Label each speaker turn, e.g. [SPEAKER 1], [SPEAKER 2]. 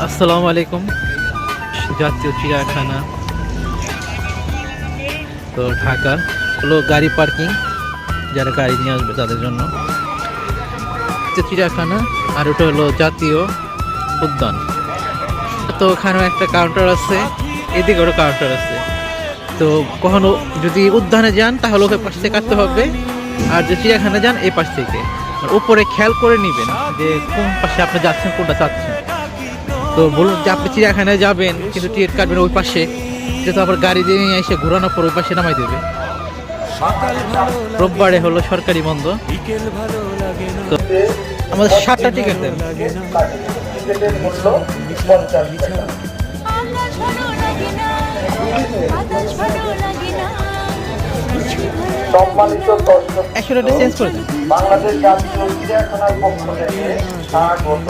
[SPEAKER 1] আসসালামু আলাইকুম। জাতীয় চিড়িয়াখানা তো ঢাকা হলো গাড়ি পার্কিং, যারা গাড়ি নিয়ে আসবে তাদের জন্য চিড়িয়াখানা। আর ওটা হলো জাতীয় উদ্যান। তো ওখানেও একটা কাউন্টার আছে, এদিকেও কাউন্টার আছে। তো কখনো যদি উদ্যানে যান তাহলে ওই পাশ থেকে কাটতে হবে, আর যদি চিড়িয়াখানা যান এই পাশ থেকে। আর উপরে খেয়াল করে নেবেন যে কোন পাশে আপনি যাচ্ছেন, কোনটা চাচ্ছেন। তো বলুন যে আপনি চিড়িয়াখানায় যাবেন কিন্তু টিকিট কাটবেন ওই পাশে, যেহেতু আবার গাড়ি দিয়ে নিয়ে এসে ঘোরানোর পর ওই পাশে নামাই দেবে। রোববারে হলো সরকারি বন্ধ। তো আমাদের 7টা টিকিট দেন।
[SPEAKER 2] সম্মানিত দর্শক,
[SPEAKER 1] একশো টাকা চেঞ্জ করে দেন।
[SPEAKER 2] বাংলাদেশ জাতীয় চিড়িয়াখানার পক্ষ থেকে স্বাগত।